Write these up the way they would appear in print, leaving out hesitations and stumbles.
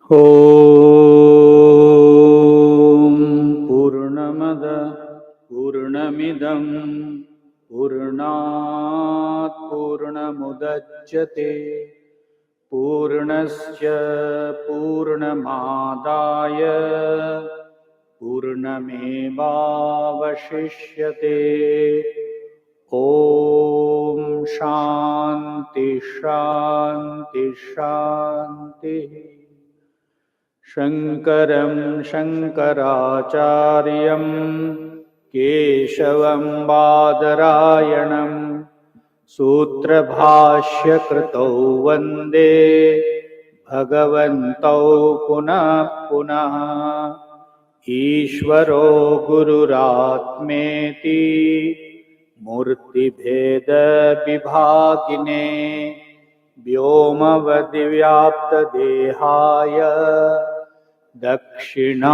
ॐ पूर्णमद पूर्णमिदं पूर्णात् पूर्णमुदच्यते पूर्णस्य पूर्णमादाय पूर्णमेवावशिष्यते। ॐ शान्ति शान्ति शान्तिः। शङ्करं शङ्कराचार्यं केशवं बादरायणं सूत्रभाष्यकृतौ वन्दे भगवन्तौ पुनः पुनः। ईश्वरो गुरुरात्मेति मूर्तिभेदविभागिने व्योमवद्व्याप्तदेहाय दक्षिणामूर्तये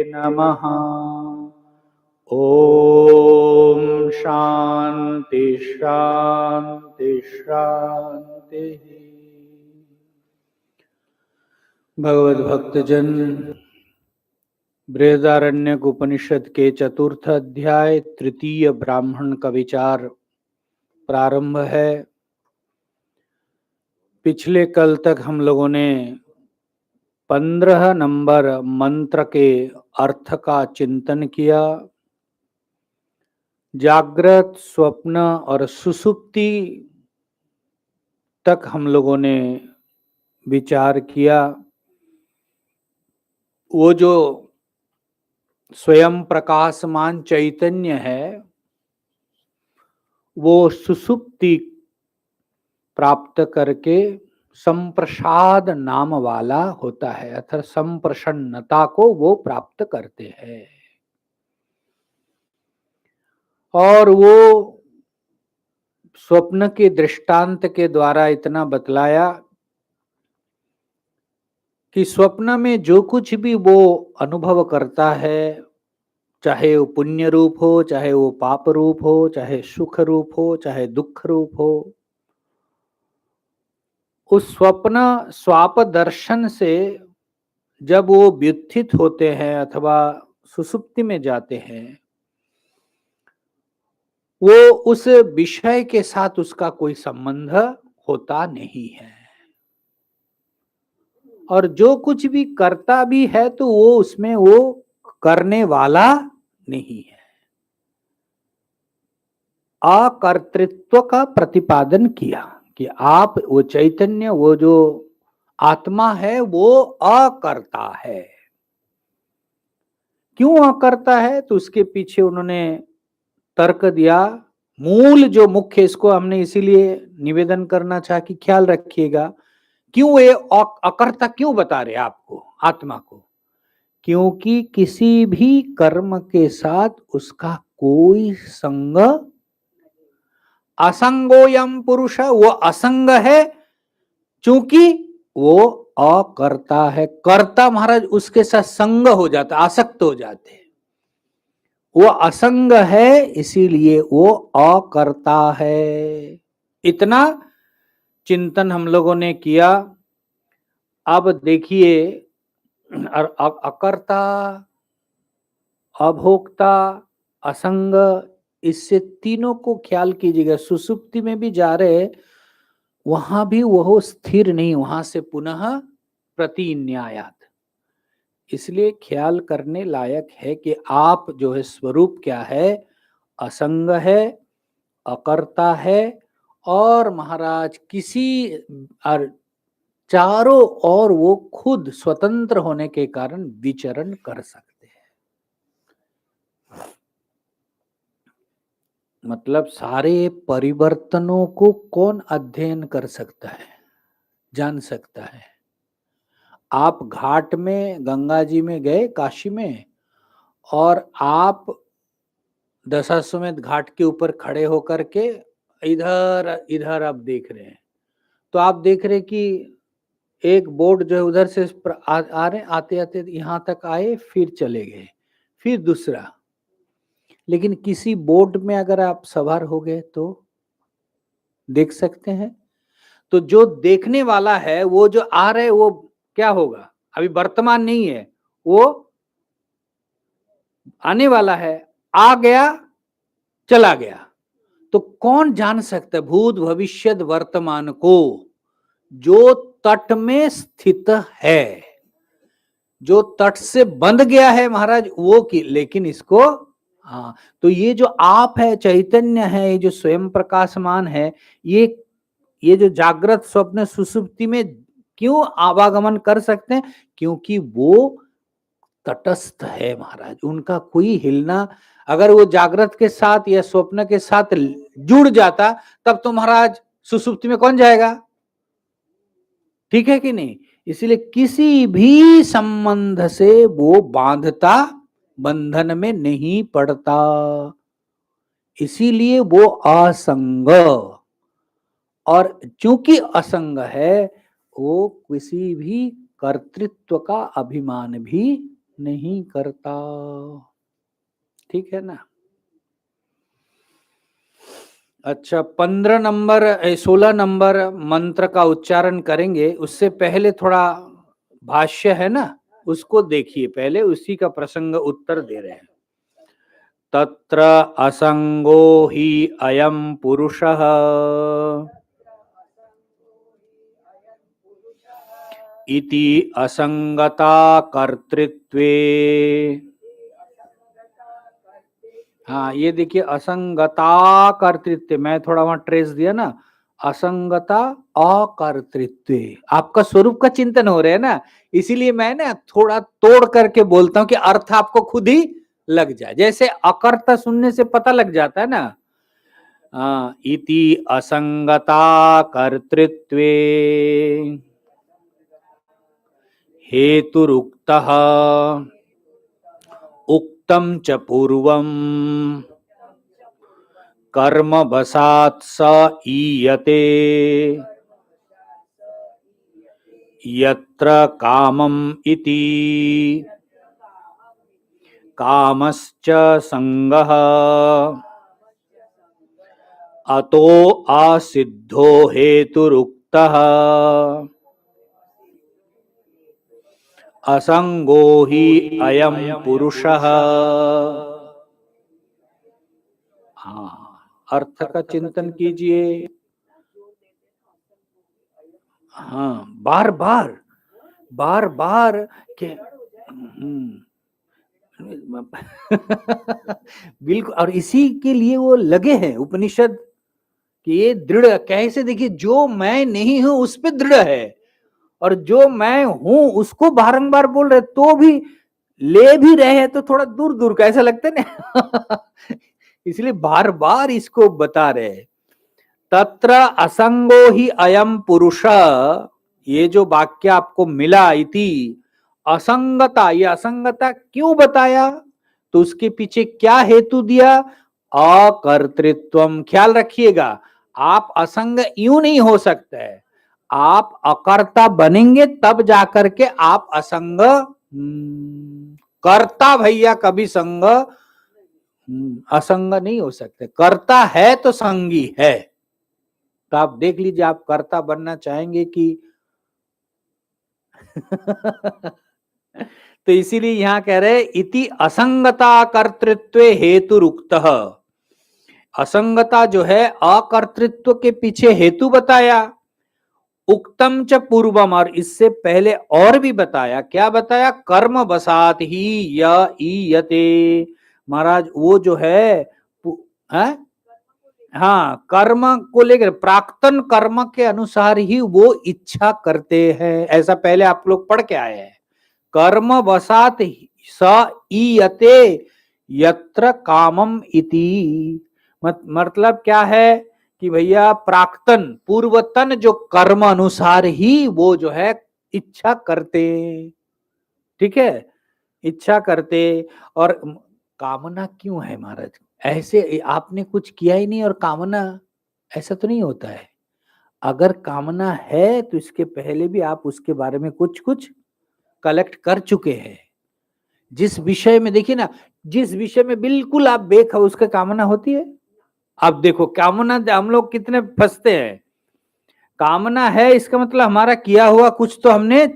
नमः। ॐ शान्ति शान्ति शान्ति। भगवद भक्तजन, बृहदारण्यक उपनिषद के चतुर्थ अध्याय तृतीय ब्राह्मण का विचार प्रारंभ है। पिछले कल तक हम लोगों ने 15 नंबर मंत्र के अर्थ का चिंतन किया। जागृत, स्वप्न और सुषुप्ति तक हम लोगों ने विचार किया। वो जो स्वयं प्रकाशमान चैतन्य है, वो सुषुप्ति प्राप्त करके संप्रसाद नाम वाला होता है, अर्थात संप्रसन्नता को वो प्राप्त करते हैं। और वो स्वप्न के दृष्टांत के द्वारा इतना बतलाया कि स्वप्न में जो कुछ भी वो अनुभव करता है, चाहे वो पुण्य रूप हो, चाहे वो पाप रूप हो, चाहे सुख रूप हो, चाहे दुख रूप हो, उस स्वप्न स्वाप दर्शन से जब वो व्युत्थित होते हैं अथवा सुषुप्ति में जाते हैं, वो उस विषय के साथ उसका कोई संबंध होता नहीं है। और जो कुछ भी करता भी है तो वो उसमें वो करने वाला नहीं है। अकर्तृत्व का प्रतिपादन किया कि आप वो चैतन्य, वो जो आत्मा है, वो अकर्ता है। क्यों अकर्ता है? तो उसके पीछे उन्होंने तर्क दिया। मूल जो मुख्य, इसको हमने इसीलिए निवेदन करना चाहा कि ख्याल रखिएगा, क्यों ये अकर्ता क्यों बता रहे आपको, आत्मा को? क्योंकि किसी भी कर्म के साथ उसका कोई संग, असंगोयम पुरुष, वो असंग है। चूंकि वो अकर्ता है, कर्ता महाराज उसके साथ संग हो जाता, आसक्त हो जाते हैं। वो असंग है, इसीलिए वो अकर्ता है। इतना चिंतन हम लोगों ने किया। अब देखिए, अकर्ता, अभोक्ता, असंग, इससे तीनों को ख्याल कीजिएगा। सुसुप्ति में भी जा रहे, वहां भी वह स्थिर नहीं, वहां से पुनः प्रतिन्यायात। इसलिए ख्याल करने लायक है कि आप जो है स्वरूप क्या है, असंग है, अकर्ता है, और महाराज किसी और चारों ओर वो खुद स्वतंत्र होने के कारण विचरण कर सकते हैं। मतलब सारे परिवर्तनों को कौन अध्ययन कर सकता है, जान सकता है? आप घाट में, गंगा जी में गए, काशी में, और आप दशाश्वमेध घाट के ऊपर खड़े होकर के इधर इधर आप देख रहे हैं, तो आप देख रहे कि एक बोट जो है उधर से आ रहे, आते आते यहां तक आए, फिर चले गए, फिर दूसरा। लेकिन किसी बोट में अगर आप सवार हो गए तो देख सकते हैं। तो जो देखने वाला है वो जो आ रहा है वो क्या होगा, अभी वर्तमान नहीं है, वो आने वाला है, आ गया चला गया। तो कौन जान सकता है भूत भविष्य वर्तमान को? जो तट में स्थित है, जो तट से बंध गया है महाराज वो की, लेकिन इसको हाँ, तो ये जो आप है, चैतन्य है, ये जो स्वयं प्रकाशमान है, ये जो जागृत स्वप्न सुसुप्ति में क्यों आवागमन कर सकते हैं? क्योंकि वो तटस्थ है महाराज, उनका कोई हिलना, अगर वो जागृत के साथ या स्वप्न के साथ जुड़ जाता तब तो महाराज सुसुप्ति में कौन जाएगा? ठीक है कि नहीं? इसलिए किसी भी संबंध से वो बांधता, बंधन में नहीं पड़ता, इसीलिए वो असंग। और चूंकि असंग है, वो किसी भी कर्तृत्व का अभिमान भी नहीं करता। ठीक है ना? अच्छा, 15 नंबर 16 नंबर मंत्र का उच्चारण करेंगे, उससे पहले थोड़ा भाष्य है ना, उसको देखिए पहले, उसी का प्रसंग उत्तर दे रहे हैं। तत्र असंगो ही अयं पुरुषः इति असंगता कर्तृत्वे। हाँ, ये देखिए असंगता कर्तृत्व, मैं थोड़ा वहां ट्रेस दिया ना, असंगता अकर्तृत्व, आपका स्वरूप का चिंतन हो रहा है ना, इसीलिए मैं ना थोड़ा तोड़ करके बोलता हूं कि अर्थ आपको खुद ही लग जाए, जैसे अकर्ता सुनने से पता लग जाता है ना। इति असंगता कर्तृत्वे हेतुरुक्तः उक्तं च पूर्वम् कर्म वसात् स ईयते यत्र कामम् इति कामश्च संगः अतो असिद्धो हेतुरुक्तः असंगो हि अयं पुरुषः। हाँ, अर्थ का चिंतन कीजिए। हाँ, बार बार के बिल्कुल, और इसी के लिए वो लगे हैं उपनिषद कि ये दृढ़ कैसे, देखिए जो मैं नहीं हूं उस पे दृढ़ है, और जो मैं हूं उसको बारंबार बोल रहे, तो भी ले भी रहे हैं तो थोड़ा दूर दूर का ऐसा लगता है ना। इसलिए बार बार इसको बता रहे। तत्र असंगो ही अयम पुरुष, ये जो वाक्य आपको मिला, इति असंगता, ये असंगता क्यों बताया, तो उसके पीछे क्या हेतु दिया? अकर्तृत्वम। ख्याल रखिएगा, आप असंग यूं नहीं हो सकते है, आप अकर्ता बनेंगे तब जाकर के आप असंग। कर्ता भैया कभी संग असंग नहीं हो सकते, कर्ता है तो संगी है। तो आप देख लीजिए, आप कर्ता बनना चाहेंगे कि तो इसीलिए यहां कह रहे इति असंगता कर्तृत्व हेतु रुक्तः। असंगता जो है अकर्तृत्व के पीछे हेतु बताया। उक्तम च पूर्वम, और इससे पहले और भी बताया। क्या बताया? कर्म वसात ही ईयते। महाराज वो जो है हाँ, कर्म को लेकर प्राक्तन कर्म के अनुसार ही वो इच्छा करते हैं, ऐसा पहले आप लोग पढ़ के आए हैं। कर्म वसात स ईयते यत्र कामम इति। मतलब क्या है कि भैया प्राक्तन पूर्वतन जो कर्म अनुसार ही वो जो है इच्छा करते। ठीक है, इच्छा करते। और कामना क्यों है महाराज? ऐसे आपने कुछ किया ही नहीं और कामना, ऐसा तो नहीं होता है। अगर कामना है तो इसके पहले भी आप उसके बारे में कुछ कुछ कलेक्ट कर चुके हैं। जिस विषय में देखिए ना, जिस विषय में बिल्कुल आप बेखबर, उसका कामना होती है। अब देखो कामना हम लोग कितने फंसते हैं। कामना है इसका मतलब हमारा किया हुआ कुछ तो हमने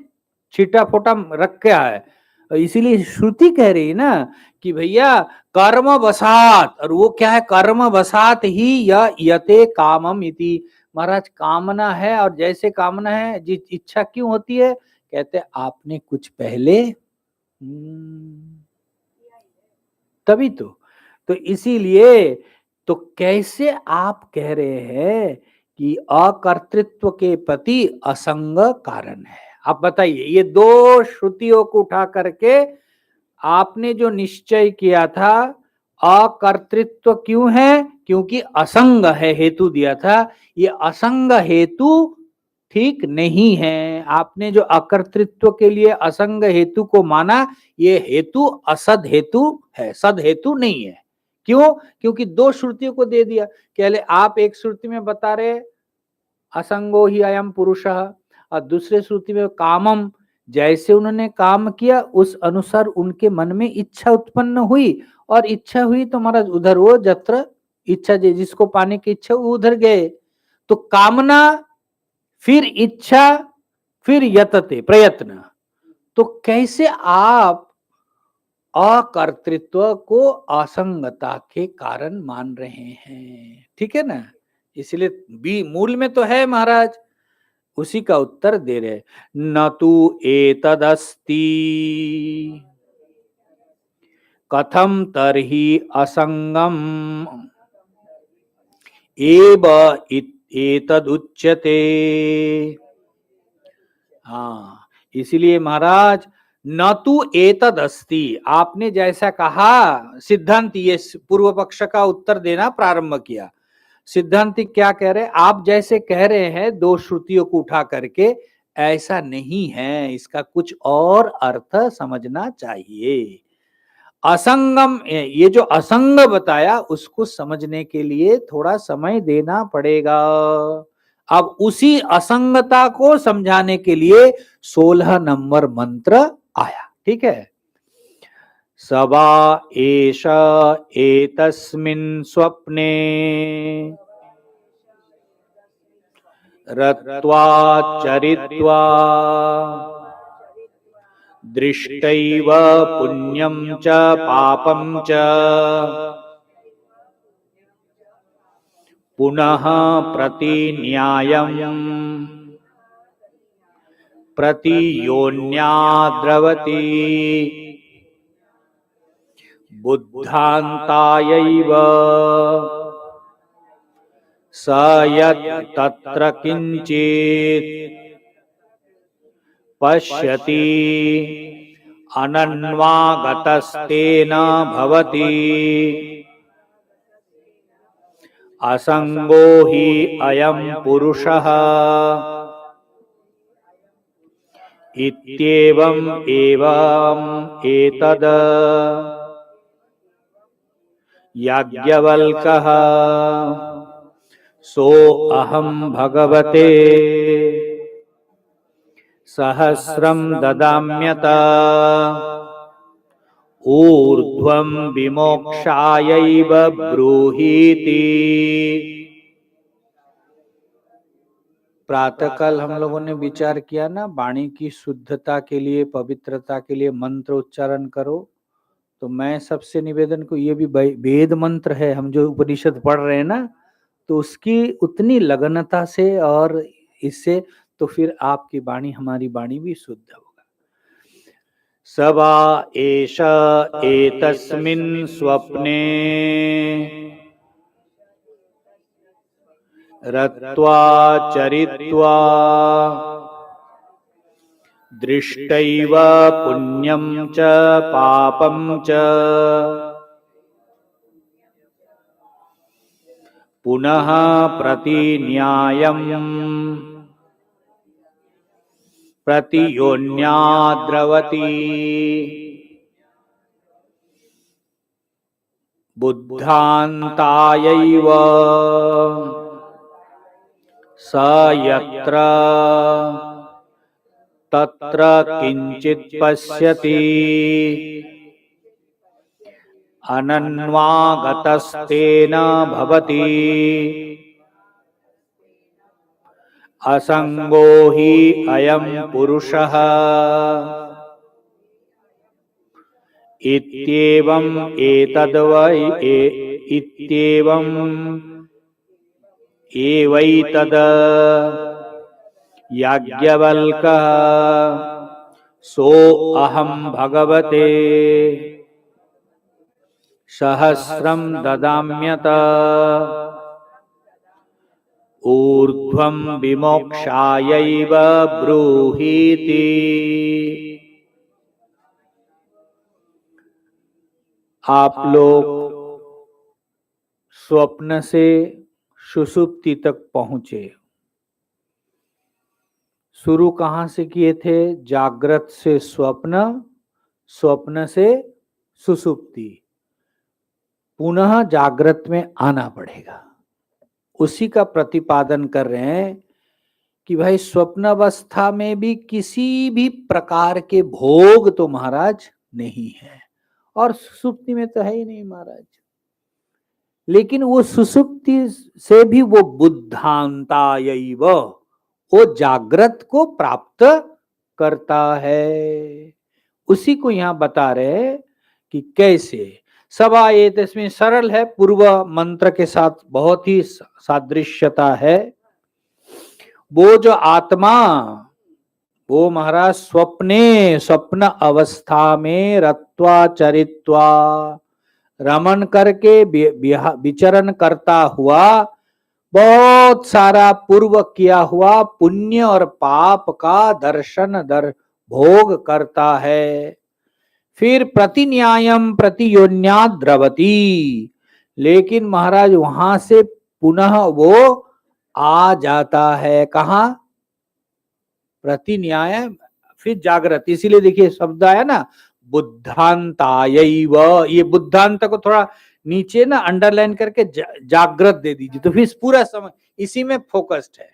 छिटा फोटा रखा है। इसीलिए श्रुति कह रही है ना कि भैया कर्म वसात, और वो क्या है, कर्म वसात ही यते कामम इति। महाराज कामना है, और जैसे कामना है जिस इच्छा क्यों होती है, कहते आपने कुछ पहले तभी तो इसीलिए तो कैसे आप कह रहे हैं कि अकर्तृत्व के प्रति असंग कारण है। आप बताइए, ये दो श्रुतियों को उठा करके आपने जो निश्चय किया था, अकर्तृत्व क्यों है, क्योंकि असंग है, हेतु दिया था। ये असंग हेतु ठीक नहीं है। आपने जो अकर्तृत्व के लिए असंग हेतु को माना, ये हेतु असद हेतु है, सद हेतु नहीं है। क्यों? क्योंकि दो श्रुतियों को दे दिया। कहले आप एक श्रुति में बता रहे असंगो ही अयम पुरुषः, और दूसरे श्रुति में कामम, जैसे उन्होंने काम किया उस अनुसार उनके मन में इच्छा उत्पन्न हुई, और इच्छा हुई तो महाराज उधर वो जत्र इच्छा, जिसको पाने की इच्छा वो उधर गए। तो कामना, फिर इच्छा, फिर यतते प्रयत्न। तो कैसे आप अकर्तृत्व को असंगता के कारण मान रहे हैं? ठीक है ना? इसलिए बी मूल में तो है महाराज, उसी का उत्तर दे रहे। न तू एतदस्ति कथम तरहि असंगम एव एतदुच्यते। हाँ, इसलिए महाराज न तू एतद अस्ति, आपने जैसा कहा सिद्धांत, ये पूर्व पक्ष का उत्तर देना प्रारंभ किया। सिद्धांति क्या कह रहे, आप जैसे कह रहे हैं दो श्रुतियों को उठा करके, ऐसा नहीं है, इसका कुछ और अर्थ समझना चाहिए। असंगम, ये जो असंग बताया उसको समझने के लिए थोड़ा समय देना पड़ेगा। अब उसी असंगता को समझाने के लिए 16 नंबर मंत्र आया। ठीक है, सबा एष एतस्मिन् स्वप्ने रत्वा चरित्वा दृष्टैव पुण्यं च पापं च पुनः प्रतिन्यायम् प्रतियोन्याद्रवति बुद्धान्तायैव स यत् तत्र किंचित् पश्यति अनन्वागतस्तेन भवति असंगो हि अयं पुरुषः इत्येवम् एवम् एतद् याज्ञवल्क्यः सो अहं भगवते सहस्रं ददाम्यत ऊर्ध्वं विमोक्षायैव ब्रूहीति। प्रातःकाल हम लोगों ने विचार किया ना, वाणी की शुद्धता के लिए, पवित्रता के लिए मंत्र उच्चारण करो। तो मैं सबसे निवेदन को, ये भी वेद मंत्र है, हम जो उपनिषद पढ़ रहे हैं ना, तो उसकी उतनी लगनता से और इससे तो फिर आपकी वाणी, हमारी वाणी भी शुद्ध होगा। सबा एष एतस्मिन् स्वप्ने रत्वा चरित्वा दृष्टैव पुण्यं च पापं च पुनः प्रतिन्यायम् प्रतियोन्याद्रवति बुद्धान्तायैव स यत्र तत्र किंचित् पश्यति अनन्वागतस्तेन भवति असंगो हि अयं पुरुषः इत्येवम् एतद्वै इत्येवम् एवैतद् याज्ञवल्क्यः सो अहं भगवते सहस्रं ददाम्यत ऊर्ध्वं विमोक्षायैव ब्रूहीति। आप लोग स्वप्न से सुषुप्ति तक पहुंचे। शुरू कहां से किए थे? जागृत से स्वप्न, स्वप्न से सुषुप्ति, पुनः जागृत में आना पड़ेगा। उसी का प्रतिपादन कर रहे हैं कि भाई स्वप्न अवस्था में भी किसी भी प्रकार के भोग तो महाराज नहीं है, और सुषुप्ति में तो है ही नहीं महाराज। लेकिन वो सुषुप्ति से भी वो बुद्धांतायैव, वो जागृत को प्राप्त करता है। उसी को यहां बता रहे कि कैसे। सभा ये इसमें सरल है, पूर्व मंत्र के साथ बहुत ही सादृश्यता है। वो जो आत्मा, वो महाराज स्वप्न अवस्था में रत्वा चरित्वा रमन करके विचरण करता हुआ बहुत सारा पूर्व किया हुआ पुण्य और पाप का दर्शन भोग करता है। फिर प्रतिन्यायम प्रतियोन्या द्रवती, लेकिन महाराज वहां से पुनः वो आ जाता है। कहा? प्रतिन्याय, फिर जागृत। इसीलिए देखिए शब्द आया ना बुद्धांतायैव, ये बुद्धांत को थोड़ा नीचे ना अंडरलाइन करके जागृत दे दीजिए, तो फिर पूरा समय इसी में फोकस्ड है।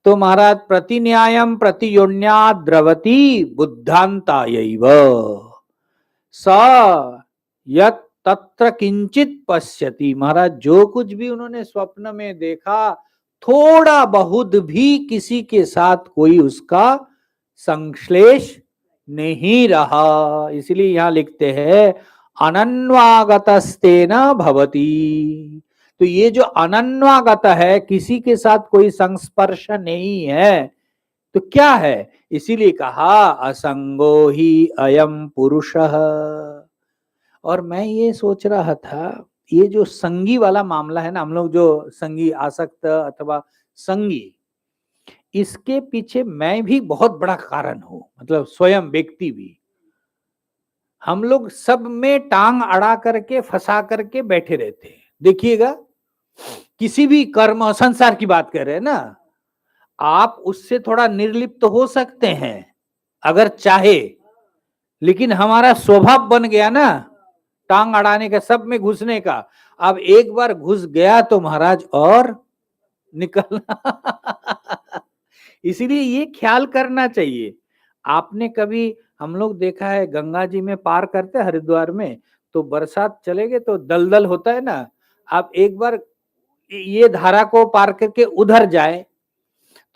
तो महाराज प्रतिन्यायम प्रतियोन्या द्रवती बुद्धांतायैव स यत् तत्र किंचित पश्यति। महाराज जो कुछ भी उन्होंने स्वप्न में देखा, थोड़ा बहुत भी किसी के साथ कोई उसका संश्लेष नहीं रहा। इसलिए यहां लिखते हैं अनन्वागतस्तेन भवति। तो ये जो अनन्वागत है, किसी के साथ कोई संस्पर्श नहीं है, तो क्या है? इसीलिए कहा असंगो ही अयम पुरुषः। और मैं ये सोच रहा था, ये जो संगी वाला मामला है ना, हम लोग जो संगी आसक्त अथवा संगी, इसके पीछे मैं भी बहुत बड़ा कारण हूं, मतलब स्वयं व्यक्ति भी। हम लोग सब में टांग अड़ा करके फंसा करके बैठे रहते हैं। देखिएगा, किसी भी कर्म संसार की बात कर रहे हैं ना, आप उससे थोड़ा निर्लिप्त हो सकते हैं अगर चाहे, लेकिन हमारा स्वभाव बन गया ना टांग अड़ाने का, सब में घुसने का। अब एक बार घुस गया तो महाराज और निकलना इसीलिए ये ख्याल करना चाहिए। आपने कभी, हम लोग देखा है गंगा जी में पार करते हरिद्वार में, तो बरसात चले गए तो दलदल होता है ना। आप एक बार ये धारा को पार करके उधर जाए,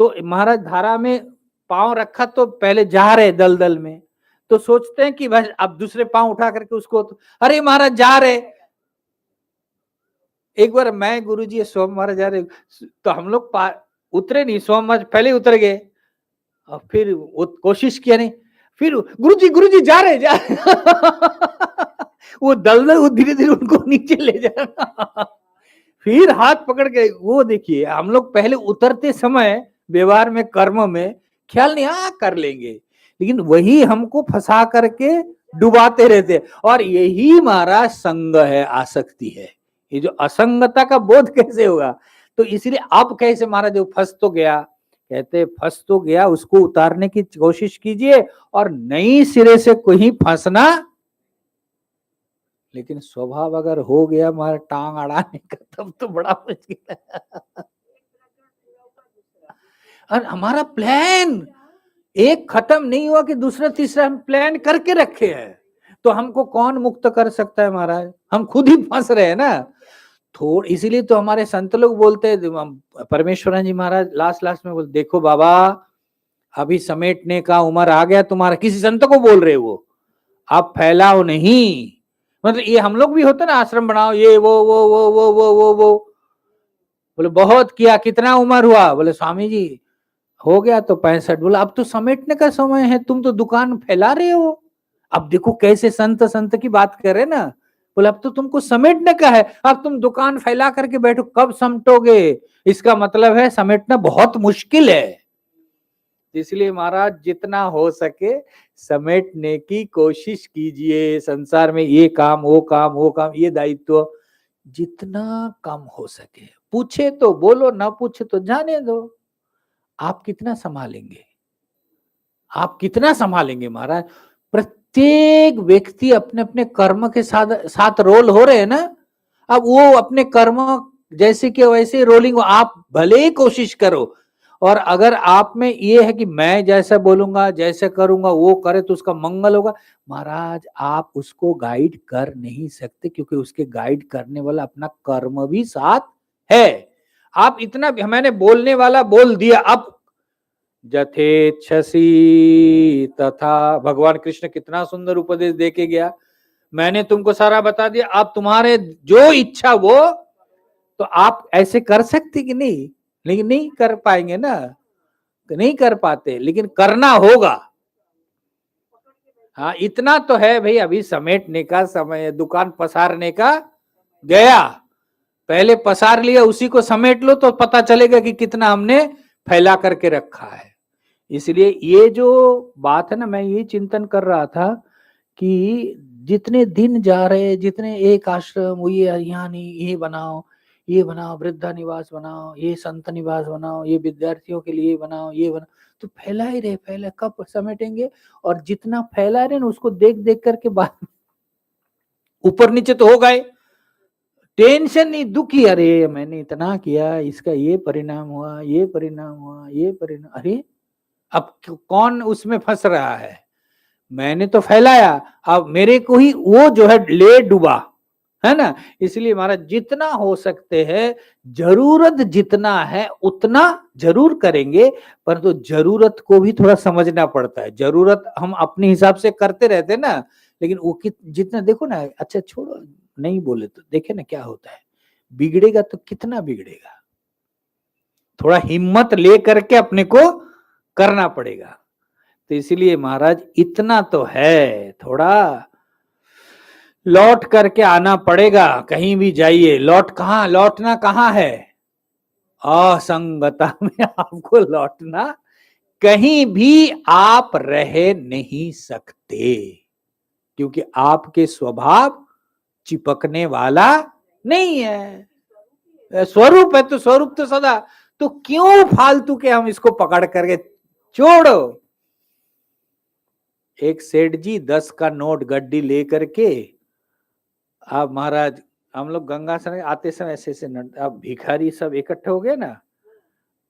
तो महाराज धारा में पांव रखा तो पहले जा रहे दलदल में, तो सोचते हैं कि बस अब दूसरे पांव उठा करके उसको, तो अरे महाराज जा रहे। एक बार मैं गुरुजी सोम महाराज जा रहे, तो हम लोग उतरे नहीं, सोम महाराज पहले उतर गए, और फिर वो कोशिश किया नहीं, फिर गुरुजी जा रहे जा वो दलदल वो धीरे धीरे उनको नीचे ले जा फिर हाथ पकड़ के। वो देखिए, हम लोग पहले उतरते समय व्यवहार में कर्म में ख्याल नहीं, कर लेंगे, लेकिन वही हमको फंसा करके डुबाते रहते। और यही महाराज संग है, आसक्ति है। ये जो असंगता का बोध कैसे होगा? तो इसलिए अब कैसे महाराज वो फंस तो गया, कहते फंस तो गया, उसको उतारने की कोशिश कीजिए और नई सिरे से कोई फंसना। लेकिन स्वभाव अगर हो गया हमारा टांग अड़ाने का, तब तो बड़ा मुश्किल है। और हमारा प्लान एक खत्म नहीं हुआ कि दूसरा तीसरा हम प्लान करके रखे हैं, तो हमको कौन मुक्त कर सकता है महाराज? हम खुद ही फंस रहे हैं ना। थोड़ा इसीलिए तो हमारे संत लोग बोलते हैं, परमेश्वरन जी महाराज लास्ट में बोलते, देखो बाबा अभी समेटने का उम्र आ गया तुम्हारा, किसी संत को बोल रहे वो, आप फैलाओ नहीं। मतलब ये हम लोग भी होते ना, आश्रम बनाओ, ये वो बोले बहुत किया, कितना उम्र हुआ, बोले स्वामी जी हो गया तो 65। बोला अब तो समेटने का समय है, तुम तो दुकान फैला रहे हो। अब देखो कैसे संत संत की बात कर रहे ना, बोले अब तो तुमको समेटने का है, अब तुम दुकान फैला करके बैठो, कब समेटोगे। इसका मतलब है समेटना बहुत मुश्किल है। इसलिए महाराज जितना हो सके समेटने की कोशिश कीजिए। संसार में ये काम वो काम वो काम, ये दायित्व जितना कम हो सके। पूछे तो बोलो, ना पूछे तो जाने दो। आप कितना संभालेंगे, आप कितना संभालेंगे महाराज। प्रत्येक व्यक्ति अपने अपने कर्म के साथ रोल हो रहे हैं ना। अब वो अपने कर्म जैसे कि वैसे रोलिंग, आप भले ही कोशिश करो, और अगर आप में ये है कि मैं जैसा बोलूंगा जैसे करूंगा वो करे तो उसका मंगल होगा, महाराज आप उसको गाइड कर नहीं सकते, क्योंकि उसके गाइड करने वाला अपना कर्म भी साथ है। आप इतना, मैंने बोलने वाला बोल दिया, अब जथेच्छसी तथा, भगवान कृष्ण कितना सुंदर उपदेश देके गया, मैंने तुमको सारा बता दिया, आप तुम्हारे जो इच्छा वो, तो आप ऐसे कर सकते कि नहीं, लेकिन नहीं कर पाएंगे ना, नहीं कर पाते, लेकिन करना होगा। हाँ इतना तो है भाई, अभी समेटने का समय है, दुकान पसारने का गया, पहले पसार लिया, उसी को समेट लो तो पता चलेगा कि कितना हमने फैला करके रखा है। इसलिए ये जो बात है ना, मैं ये चिंतन कर रहा था कि जितने दिन जा रहे, जितने एक आश्रम, ये यहाँ नहीं, ये बनाओ, वृद्धा निवास बनाओ, ये संत निवास बनाओ, ये विद्यार्थियों के लिए बनाओ, ये बनाओ, तो फैला ही रहे, फैला, कब समेटेंगे। और जितना फैला रहे ना उसको देख देख करके बाद ऊपर नीचे तो हो गए, टेंशन नहीं, दुखी, अरे मैंने इतना किया, इसका ये परिणाम हुआ, ये परिणाम हुआ, ये परिणाम, अरे अब कौन उसमें फंस रहा है, मैंने तो फैलाया, अब मेरे को ही वो जो है ले डूबा, है ना। इसलिए हमारा जितना हो सकते हैं, जरूरत जितना है उतना जरूर करेंगे, परंतु तो जरूरत को भी थोड़ा समझना पड़ता है। जरूरत हम अपने हिसाब से करते रहते हैं ना, लेकिन वो जितना देखो ना, अच्छा छोड़ो नहीं बोले तो देखे ना क्या होता है, बिगड़ेगा तो कितना बिगड़ेगा। थोड़ा हिम्मत ले करके अपने को करना पड़ेगा। तो इसीलिए महाराज इतना तो है, थोड़ा लौट करके आना पड़ेगा। कहीं भी जाइए, लौटना कहाँ है, असंगता में आपको लौटना, कहीं भी आप रह नहीं सकते, क्योंकि आपके स्वभाव चिपकने वाला नहीं है, स्वरूप है, तो स्वरूप तो सदा, तो क्यों फालतू के हम इसको पकड़ करके, छोड़ो। एक सेठ जी 10 का नोट गड्डी लेकर के, आप महाराज हम लोग गंगा से आते समय ऐसे ऐसे अब भिखारी सब इकट्ठे हो गए ना,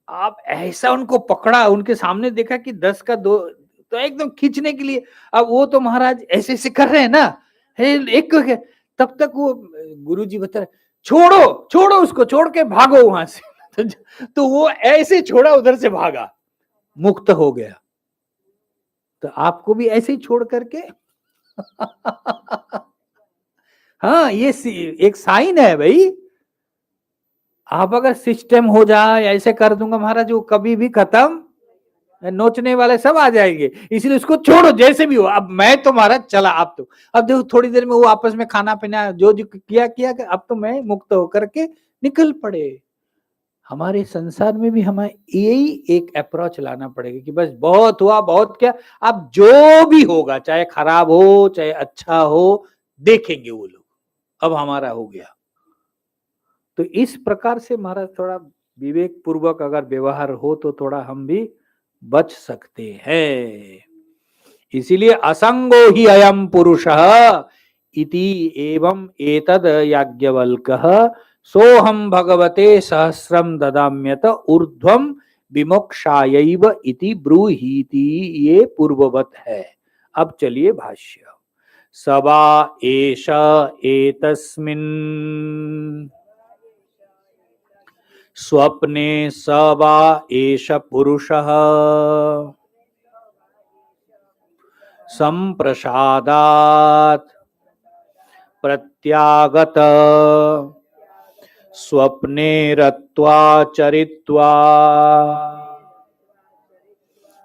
आप ऐसा उनको पकड़ा, उनके सामने देखा कि 10 का दो, तो एकदम खींचने के लिए, अब वो तो महाराज ऐसे ऐसे कर रहे हैं ना, एक तब तक वो गुरुजी बता रहे, छोड़ो छोड़ो उसको, छोड़ के भागो वहां से। तो वो ऐसे छोड़ा, उधर से भागा, मुक्त हो गया। तो आपको भी ऐसे ही छोड़ करके हाँ ये एक साइन है भाई, आप अगर सिस्टम हो जाए, ऐसे कर दूंगा महाराज, वो कभी भी खत्म, नोचने वाले सब आ जाएंगे। इसलिए उसको छोड़ो जैसे भी हो, अब मैं तो महाराज चला, आप तो अब देखो थोड़ी देर में वो आपस में खाना पीना जो जो किया, अब तो मैं मुक्त होकर के निकल पड़े। हमारे संसार में भी हमें यही एक अप्रोच लाना पड़ेगा कि बस बहुत हुआ, बहुत क्या, अब जो भी होगा, चाहे खराब हो चाहे अच्छा हो, देखेंगे वो लोग, अब हमारा हो गया। तो इस प्रकार से महाराज थोड़ा विवेक पूर्वक अगर व्यवहार हो तो थोड़ा हम भी बच सकते हैं। इसीलिए असंगो ही अयम पुरुषः इति एवं एतद याज्ञवल्क्यः सोहम भगवते सहस्रम ददाम्यत ऊर्ध्वम विमोक्षायैव इति ब्रूहीति, ये पूर्ववत है। अब चलिए भाष्य। सवा एष एतस्मिन् स्वप्ने स वा एष पुरुषः संप्रसादात् प्रत्यागत स्वप्ने रत्वा चरित्वा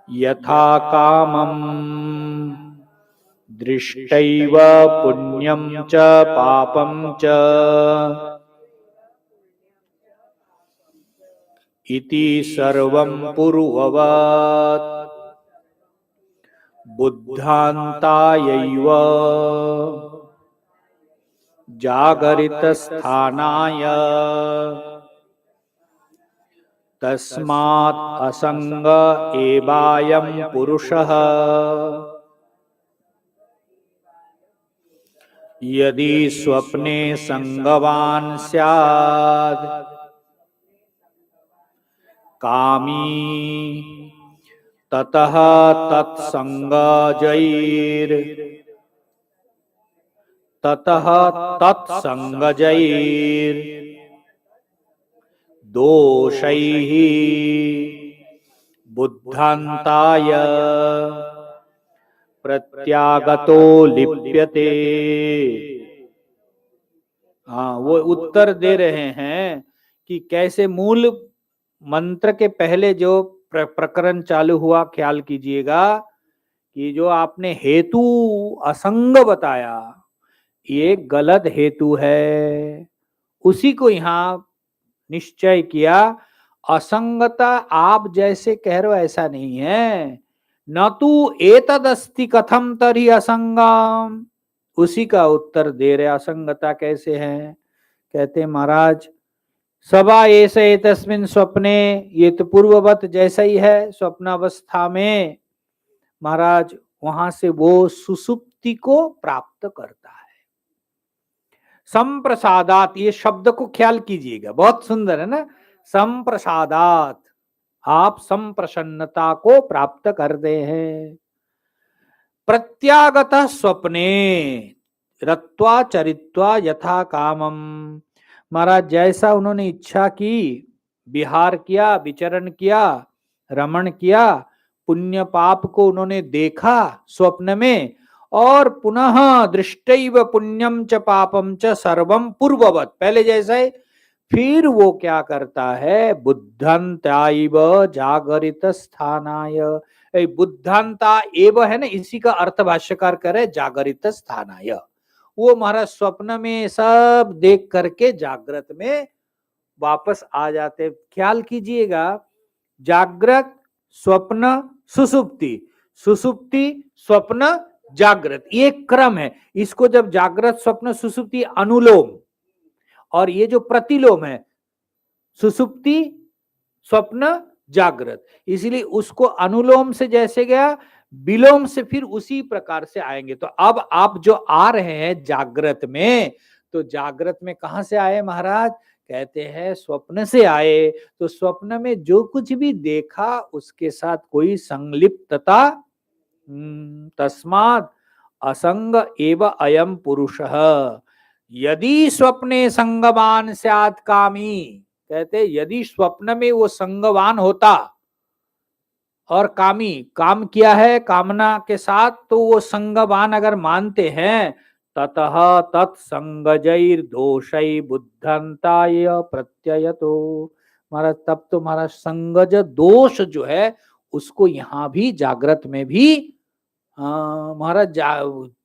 यथा कामम् दृष्टैव पुण्यं च पापं च इति सर्वं पूर्ववत् बुद्धान्तायैव जागरितस्थानाय तस्मात् असंग एवायं पुरुषः यदि स्वप्ने संगवान् स्यात् कामी ततः तत्संगजैर् दोषैः बुद्धान्ताय प्रत्यागतो लिप्यते। हाँ, वो उत्तर दे रहे हैं कि कैसे मूल मंत्र के पहले जो प्रकरण चालू हुआ, ख्याल कीजिएगा कि जो आपने हेतु असंग बताया, ये गलत हेतु है। उसी को यहाँ निश्चय किया, असंगता आप जैसे कह रहे हो ऐसा नहीं है। न तू एतदस्ति कथम तरी असंगम, उसी का उत्तर दे रहे असंगता कैसे है। कहते महाराज सभा ऐसे तस्मिन स्वप्ने, ये तो पूर्ववत जैसा ही है। स्वप्नावस्था में महाराज वहां से वो सुसुप्ति को प्राप्त करता है। संप्रसादात, ये शब्द को ख्याल कीजिएगा, बहुत सुंदर है ना। संप्रसादात, आप संप्रसन्नता को प्राप्त करते हैं। प्रत्यागत स्वप्ने रत्वा चरित्वा यथा कामम, महाराज जैसा उन्होंने इच्छा की, विहार किया, विचरण किया, रमण किया, पुण्य पाप को उन्होंने देखा स्वप्न में, और पुनः दृष्टैव पुण्यम च पापम च सर्वम पूर्ववत, पहले जैसा ही। फिर वो क्या करता है, बुद्धंताइव जागरित स्थानाय, बुद्धंता एव है ना, इसी का अर्थ भाष्यकार करे जागरित स्थानाय। वो महाराज स्वप्न में सब देख करके जागृत में वापस आ जाते। ख्याल कीजिएगा, जागृत स्वप्न सुसुप्ति, सुसुप्ति स्वप्न जागृत, ये क्रम है। इसको जब जागृत स्वप्न सुसुप्ति अनुलोम, और ये जो प्रतिलोम है सुसुप्ति स्वप्न जागृत, इसीलिए उसको अनुलोम से जैसे गया, विलोम से फिर उसी प्रकार से आएंगे। तो अब आप जो आ रहे हैं जागृत में, तो जागृत में कहां से आए महाराज, कहते हैं स्वप्न से आए। तो स्वप्न में जो कुछ भी देखा उसके साथ कोई संलिप्तता, तस्मात् असंग एव अयम पुरुषः यदि स्वप्ने संगवान स्यात् कामी, कहते यदि स्वप्न में वो संगवान होता और कामी, काम किया है कामना के साथ, तो वो संगवान अगर मानते हैं, ततः तत्संगजैर दोषै बुद्धंताय प्रत्ययतो, महाराज तब तो महाराज संगज दोष जो है उसको यहां भी जागृत में भी महाराज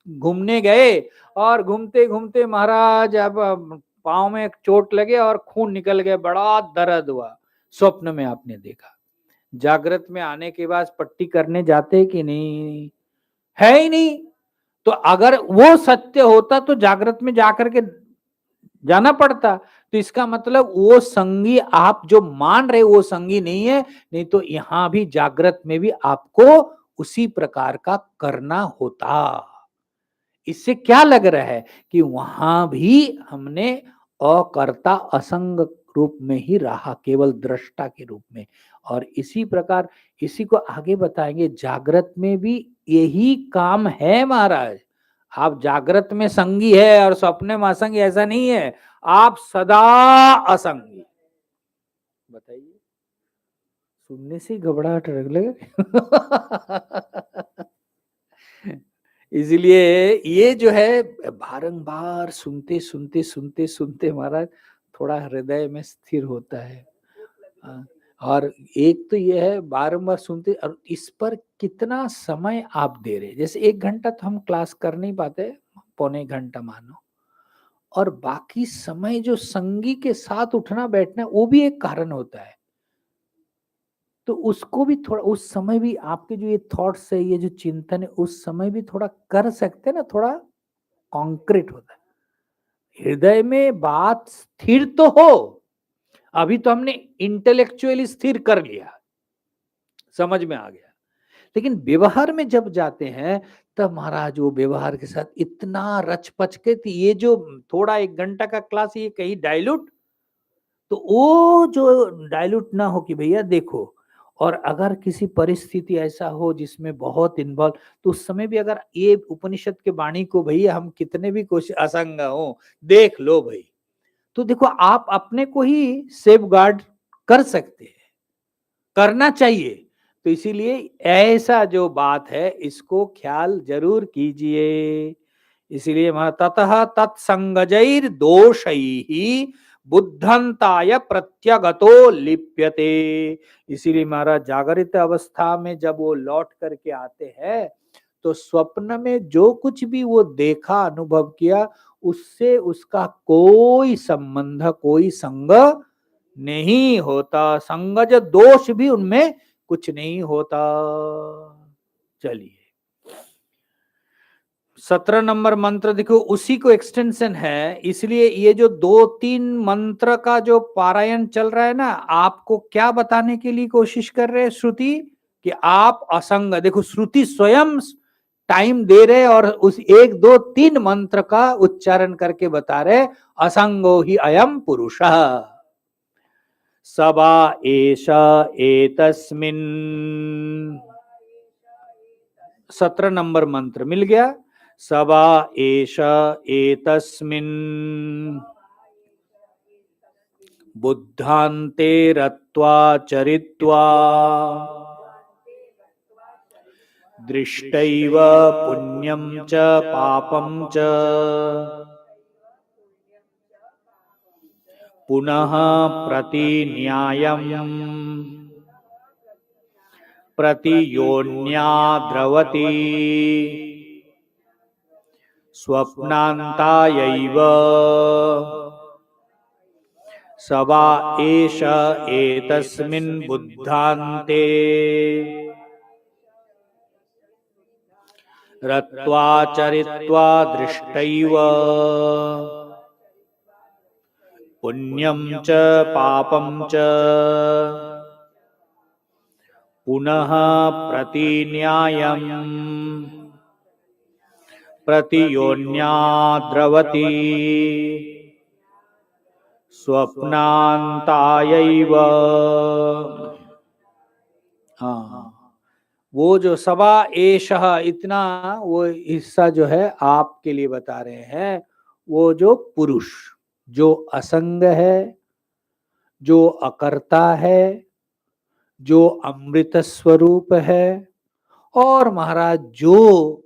घूमने गए, और घूमते घूमते महाराज अब पांव में एक चोट लगे और खून निकल गया, बड़ा दर्द हुआ। स्वप्न में आपने देखा, जागृत में आने के बाद पट्टी करने जाते कि नहीं, है ही नहीं। तो अगर वो सत्य होता तो जागृत में जाकर के जाना पड़ता। तो इसका मतलब वो संगी आप जो मान रहे वो संगी नहीं है, नहीं तो यहां भी जागृत में भी आपको उसी प्रकार का करना होता। इससे क्या लग रहा है कि वहां भी हमने अकर्ता असंग रूप में ही रहा, केवल दृष्टा के रूप में। और इसी प्रकार इसी को आगे बताएंगे, जागृत में भी यही काम है महाराज। आप जागृत में संगी है और स्वप्न में असंगी, ऐसा नहीं है। आप सदा असंगी, बताइए, सुनने से ही घबराहट लगे। इसलिए ये जो है बारंबार सुनते सुनते सुनते सुनते महाराज थोड़ा हृदय में स्थिर होता है। हाँ, और एक तो ये है बारंबार सुनते, और इस पर कितना समय आप दे रहे हैं। जैसे 1 घंटा तो हम क्लास कर नहीं पाते, पौने घंटा मानो, और बाकी समय जो संगी के साथ उठना बैठना है, वो भी एक कारण होता है। तो उसको भी थोड़ा, उस समय भी आपके जो ये थॉट्स है, ये जो चिंतन है, उस समय भी थोड़ा कर सकते हैं ना, थोड़ा कॉन्क्रीट होता है। हृदय में बात स्थिर तो हो, अभी तो हमने इंटेलेक्चुअली स्थिर कर लिया, समझ में आ गया, लेकिन व्यवहार में जब जाते हैं तब महाराज वो व्यवहार के साथ इतना रच पच के ये जो थोड़ा 1 घंटा का क्लास ये कहीं डाइल्यूट, तो वो जो डाइल्यूट ना हो कि भैया देखो, और अगर किसी परिस्थिति ऐसा हो जिसमें बहुत इन्वॉल्व, तो उस समय भी अगर ये उपनिषद के वाणी को भैया हम कितने भी कोशिश असंग हो देख लो भाई, तो देखो आप अपने को ही सेफ गार्ड कर सकते हैं, करना चाहिए। तो इसीलिए ऐसा जो बात है इसको ख्याल जरूर कीजिए। इसीलिए ततः तत्संगजैर दोषैहि बुद्धंताय प्रत्यगतो लिप्यते। इसीलिए महाराज जागृत अवस्था में जब वो लौट करके आते हैं, तो स्वप्न में जो कुछ भी वो देखा अनुभव किया, उससे उसका कोई संबंध, कोई संग नहीं होता, संगज दोष भी उनमें कुछ नहीं होता। चलिए 17 नंबर मंत्र देखो, उसी को एक्सटेंशन है, इसलिए ये जो 2-3 मंत्र का जो पारायण चल रहा है ना, आपको क्या बताने के लिए कोशिश कर रहे हैं श्रुति, कि आप असंग, देखो श्रुति स्वयं टाइम दे रहे और उस 1-2-3 मंत्र का उच्चारण करके बता रहे, असंगो ही अयम पुरुषः सबा एष एतस्मिन्। 17 नंबर मंत्र मिल गया, सबा एष एतस्मिन् बुद्धान्ते रत्वा चरित्वा दृष्टैव पुण्यं च पापं च पुनः प्रतिन्यायम् प्रतियोन्याद्रवति स्वप्नान्तायैव सबा एष एतस्मिन् बुद्धान्ते रत्वा चरित्वा दृष्टैव पुण्यं च पापं च पुनः प्रतिन्यायम् प्रतियोन्याद्रवति स्वप्नान्तायैव। हाँ, वो जो सबा एषः इतना वो हिस्सा जो है आपके लिए बता रहे हैं, वो जो पुरुष जो असंग है, जो अकर्ता है, जो अमृत स्वरूप है, और महाराज जो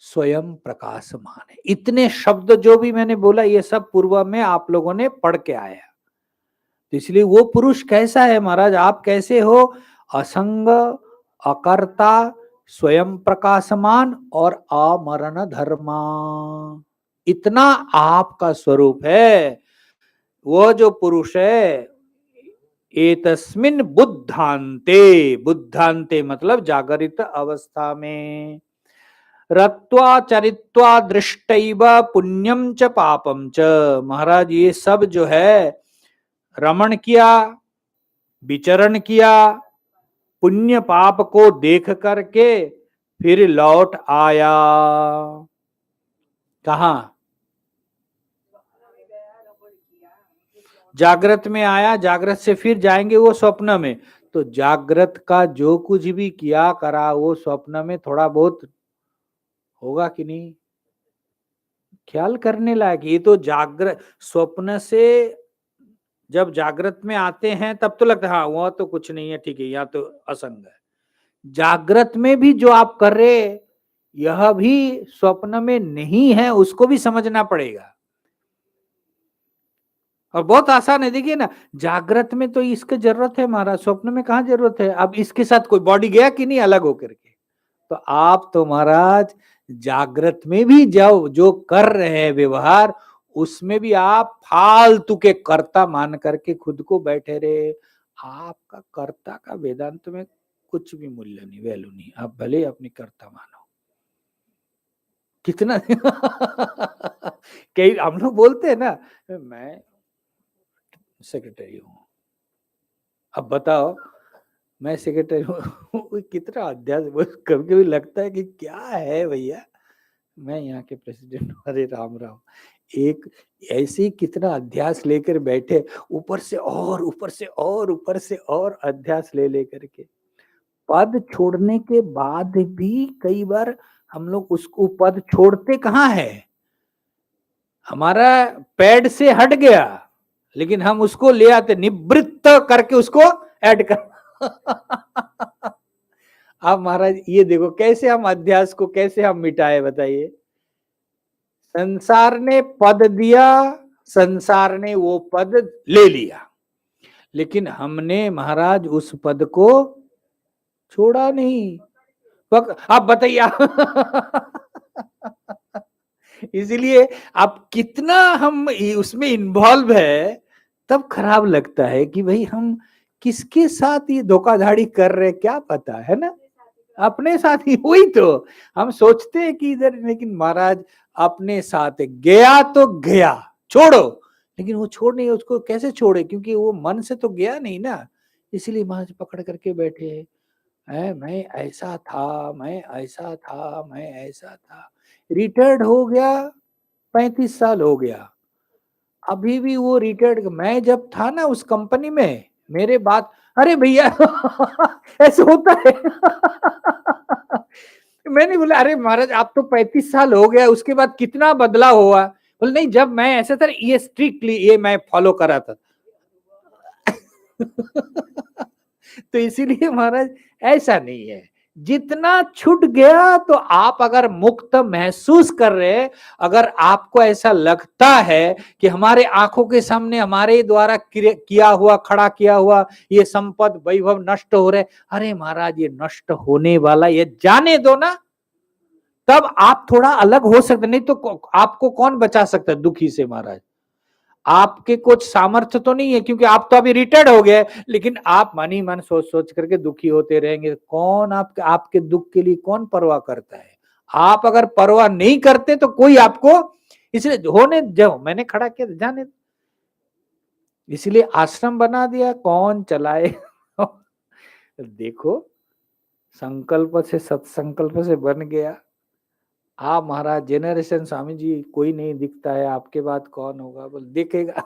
स्वयं प्रकाशमान है। इतने शब्द जो भी मैंने बोला ये सब पूर्व में आप लोगों ने पढ़ के आया, तो इसलिए वो पुरुष कैसा है महाराज, आप कैसे हो, असंग, अकर्ता, स्वयं प्रकाशमान और अमरण धर्मा, इतना आपका स्वरूप है। वो जो पुरुष है, एतस्मिन् बुद्धान्ते, बुद्धान्ते मतलब जागरित अवस्था में, रत्वा चरित्वा दृष्टैव पुण्यम च पापम च, महाराज ये सब जो है रमण किया, विचरण किया, पुण्य पाप को देख करके फिर लौट आया, कहा, जागृत में आया, जागृत से फिर जाएंगे वो स्वप्न में, तो जागृत का जो कुछ भी किया करा वो स्वप्न में थोड़ा बहुत होगा कि नहीं, ख्याल करने लायक। ये तो जागृत, स्वप्न से जब जागृत में आते हैं तब तो लगता है हाँ वह तो कुछ नहीं है, ठीक है, यहाँ तो असंग है। जागृत में भी जो आप कर रहे यह भी स्वप्न में नहीं है, उसको भी समझना पड़ेगा। और बहुत आसान है, देखिए ना, जागृत में तो इसकी जरूरत है महाराज, स्वप्न में कहाँ जरूरत है। अब इसके साथ कोई बॉडी गया कि नहीं अलग होकर के, तो आप तो महाराज जागृत में भी जाओ, जो कर रहे हैं व्यवहार उसमें भी आप फालतू के कर्ता मान करके खुद को बैठे रहे, आपका कर्ता का वेदांत में कुछ भी मूल्य नहीं, वैल्यू नहीं, आप भले अपनी कर्ता मानो। कितना कई हम लोग बोलते हैं ना, मैं सेक्रेटरी हूँ, अब बताओ मैं सेक्रेटरी हूँ कितना अध्यास, कभी कभी लगता है कि क्या है भैया, मैं यहाँ के प्रेसिडेंट हूँ, अरे राम राम। एक ऐसे ही कितना अध्यास लेकर बैठे, ऊपर से और ऊपर से और ऊपर से और अध्यास ले लेकर के, पद छोड़ने के बाद भी कई बार हम लोग उसको पद छोड़ते कहाँ है, हमारा पैड से हट गया, लेकिन हम उसको ले आते निवृत्त करके उसको ऐड कर अब महाराज ये देखो कैसे हम अध्यास को कैसे हम मिटाए, बताइए। संसार ने पद दिया, संसार ने वो पद ले लिया, लेकिन हमने महाराज उस पद को छोड़ा नहीं। आप बताइए इसलिए आप कितना हम उसमें इन्वॉल्व है, तब खराब लगता है कि भाई हम किसके साथ ये धोखाधड़ी कर रहे, क्या पता है ना, अपने साथ ही। हुई तो हम सोचते हैं कि इधर, लेकिन महाराज अपने साथ गया तो गया, छोड़ो, लेकिन वो छोड़ नहीं, उसको कैसे छोड़े, क्योंकि वो मन से तो गया नहीं ना, इसलिए महाराज पकड़ करके बैठे हैं, मैं ऐसा था, मैं ऐसा था, मैं ऐसा था। रिटायर्ड हो गया, 35 साल हो गया, अभी भी वो रिटायर्ड, मैं जब था ना उस कंपनी में, मेरे बात, अरे भैया ऐसे होता है मैंने बोला अरे महाराज आप तो 35 साल हो गया, उसके बाद कितना बदलाव हुआ, बोले नहीं जब मैं ऐसा था ये स्ट्रिक्टली ये मैं फॉलो करा था तो इसीलिए महाराज ऐसा नहीं है, जितना छूट गया तो आप अगर मुक्त महसूस कर रहे, अगर आपको ऐसा लगता है कि हमारे आंखों के सामने हमारे द्वारा किया हुआ खड़ा किया हुआ ये संपद वैभव नष्ट हो रहे, अरे महाराज ये नष्ट होने वाला, ये जाने दो ना, तब आप थोड़ा अलग हो सकते, नहीं तो आपको कौन बचा सकता है दुखी से महाराज, आपके कुछ सामर्थ्य तो नहीं है, क्योंकि आप तो अभी रिटायर्ड हो गए, लेकिन आप मन ही मन सोच सोच करके दुखी होते रहेंगे, कौन आपके दुख के लिए कौन परवाह करता है। आप अगर परवाह नहीं करते तो कोई आपको, इसलिए होने जो मैंने खड़ा किया जाने, इसलिए आश्रम बना दिया, कौन चलाए देखो संकल्प से सत्संकल्प से बन गया। आप महाराज जेनरेशन स्वामी जी कोई नहीं दिखता है, आपके बाद कौन होगा, बोल देखेगा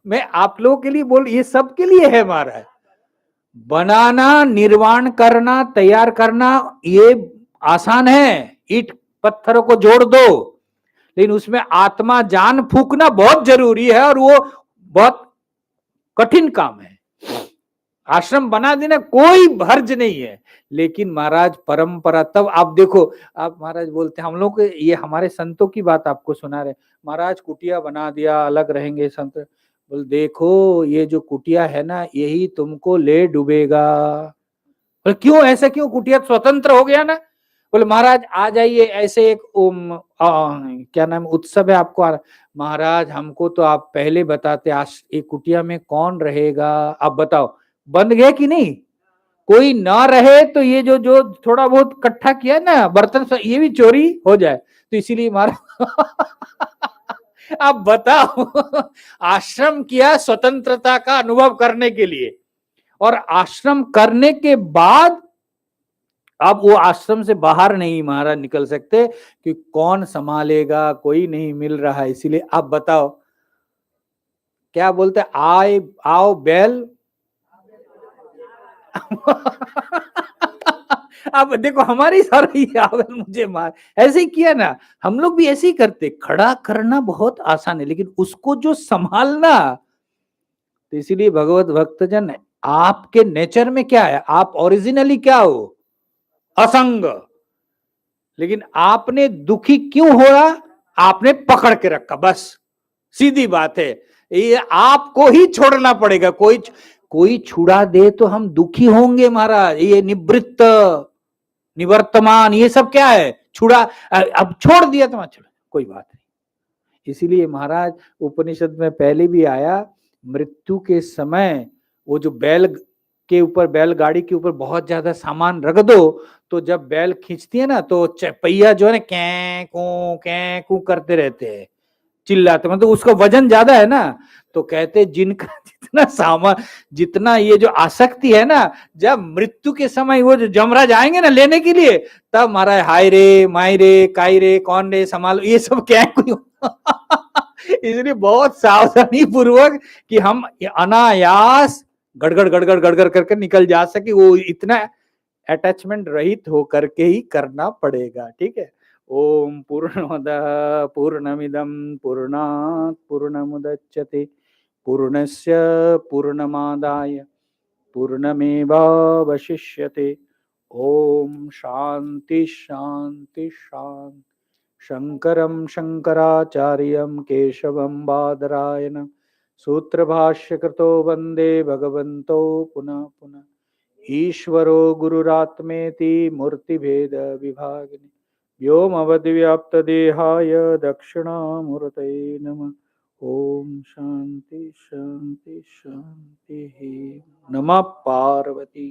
मैं आप लोगों के लिए बोल, ये सब के लिए है महाराज, बनाना, निर्माण करना, तैयार करना ये आसान है, ईंट पत्थरों को जोड़ दो, लेकिन उसमें आत्मा जान फूकना बहुत जरूरी है, और वो बहुत कठिन काम है। आश्रम बना देना कोई हर्ज नहीं है, लेकिन महाराज परंपरा, तब आप देखो, आप महाराज बोलते हैं हम लोग ये हमारे संतों की बात आपको सुना रहे, महाराज कुटिया बना दिया अलग रहेंगे संत, बोल देखो ये जो कुटिया है ना यही तुमको ले डूबेगा। बोले क्यों, ऐसा क्यों, कुटिया स्वतंत्र हो गया ना, बोले महाराज आ जाइए, ऐसे एक क्या नाम उत्सव है आपको महाराज हमको तो आप पहले बताते, आज एक कुटिया में कौन रहेगा, आप बताओ, बंद गए कि नहीं, कोई ना रहे तो ये जो जो थोड़ा बहुत इकट्ठा किया ना बर्तन ये भी चोरी हो जाए, तो इसीलिए महाराज आप बताओ आश्रम किया स्वतंत्रता का अनुभव करने के लिए, और आश्रम करने के बाद अब वो आश्रम से बाहर नहीं महाराज निकल सकते, कि कौन संभालेगा, कोई नहीं मिल रहा है, इसीलिए आप बताओ क्या बोलते, आए आओ बैल अब देखो हमारी सारी आवल मुझे मार, ऐसे ही किया ना, हम लोग भी ऐसे ही करते, खड़ा करना बहुत आसान है, लेकिन उसको जो संभालना तो इसीलिए भगवत भक्तजन, आपके नेचर में क्या है, आप ओरिजिनली क्या हो, असंग। लेकिन आपने दुखी क्यों हो रहा, आपने पकड़ के रखा, बस सीधी बात है। ये आपको ही छोड़ना पड़ेगा, कोई छुड़ा दे तो हम दुखी होंगे महाराज। ये निवृत्त, निवर्तमान, ये सब क्या है, छुड़ा, अब छोड़ दिया तो चलो कोई बात नहीं। इसीलिए महाराज उपनिषद में पहले भी आया, मृत्यु के समय वो जो बैल के ऊपर, बैलगाड़ी के ऊपर बहुत ज्यादा सामान रख दो, तो जब बैल खींचती है ना, तो पहिया जो है ना कै कू करते रहते हैं, चिल्लाते, मतलब उसका वजन ज्यादा है ना। तो कहते जिनका जितना सामान, जितना ये जो आसक्ति है ना, जब मृत्यु के समय वो जो जमराज आएंगे ना लेने के लिए, तब महाराज हाय रे, माई रे, काई रे, कौन रे, संभालो, ये सब क्या कोई इसलिए बहुत सावधानी पूर्वक कि हम अनायास गड़गड़ गड़गड़ गड़गड़ करके निकल जा सके, वो इतना अटैचमेंट रहित होकर के ही करना पड़ेगा। ठीक है। ओम पूर्णमदः पूर्णमिदं पूर्णात् पूर्णमुदच्यते पूर्णस्य पूर्णमादाय पूर्णमेवावशिष्यते। ओम शांति शांति शांति। शंकरं शंकराचार्यं केशवं बादरायणं सूत्रभाष्यकृतो वन्दे भगवन्तो पुनः पुनः। ईश्वरो गुरुरात्मेति मूर्तिभेद विभागिने व्योमवद्व्याप्तदेहाय दक्षिणामूर्तये नमः। ओम शांति शांति शांति। नमः पार्वती।